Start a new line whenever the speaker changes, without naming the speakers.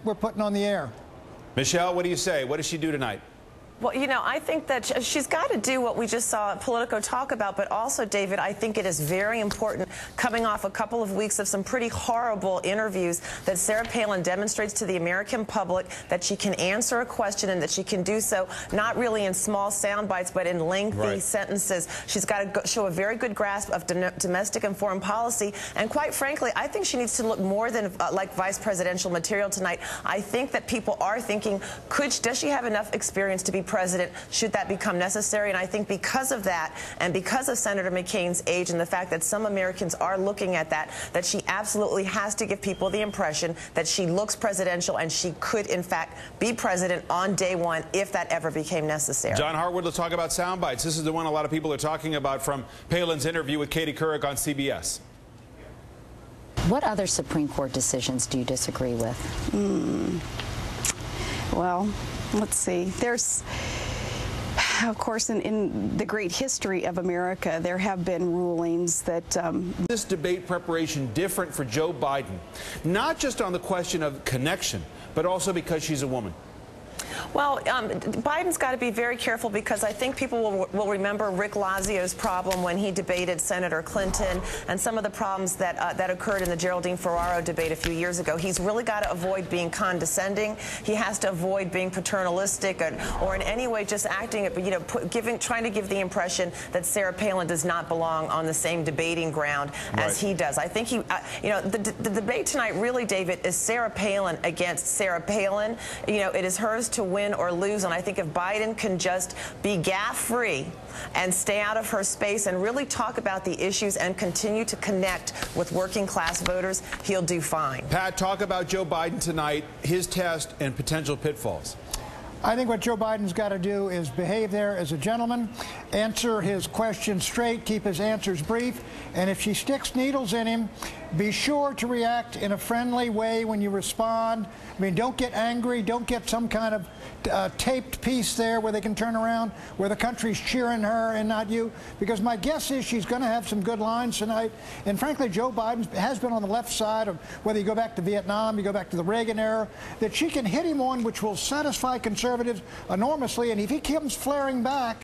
we're putting on the air.
Michelle, what do you say? What does she do tonight?
Well, you know, I think that she's got to do what we just saw Politico talk about, but also, David, I think it is very important, coming off a couple of weeks of some pretty horrible interviews, that Sarah Palin demonstrates to the American public that she can answer a question and that she can do so not really in small sound bites, but in lengthy sentences. She's got to show a very good grasp of domestic and foreign policy, and quite frankly, I think she needs to look more than like vice presidential material tonight. I think that people are thinking, does she have enough experience to be president should that become necessary? And I think because of that, and because of Senator McCain's age and the fact that some Americans are looking at that she absolutely has to give people the impression that she looks presidential and she could, in fact, be president on day one if that ever became necessary.
John Hartwood, let's talk about sound bites. This is the one a lot of people are talking about from Palin's interview with Katie Couric on CBS.
What other Supreme Court decisions do you disagree with?
Well, let's see. There's, of course, in the great history of America, there have been rulings that...
This debate preparation different for Joe Biden, not just on the question of connection, but also because she's a woman.
Well, Biden's got to be very careful, because I think people will remember Rick Lazio's problem when he debated Senator Clinton and some of the problems that occurred in the Geraldine Ferraro debate a few years ago. He's really got to avoid being condescending. He has to avoid being paternalistic or in any way just acting, trying to give the impression that Sarah Palin does not belong on the same debating ground as he does. I think the debate tonight really, David, is Sarah Palin against Sarah Palin. It is hers to win or lose, and I think if Biden can just be gaffe-free and stay out of her space and really talk about the issues and continue to connect with working class voters, he'll do fine.
Pat, talk about Joe Biden tonight, his test and potential pitfalls.
I think what Joe Biden's got to do is behave there as a gentleman, answer his questions straight, keep his answers brief, and if she sticks needles in him, be sure to react in a friendly way when you respond. I mean, don't get angry, don't get some kind of taped piece there where they can turn around, where the country's cheering her and not you, because my guess is she's going to have some good lines tonight. And frankly, Joe Biden has been on the left side of, whether you go back to Vietnam, you go back to the Reagan era, that she can hit him on which will satisfy conservatives enormously, and if he comes flaring back,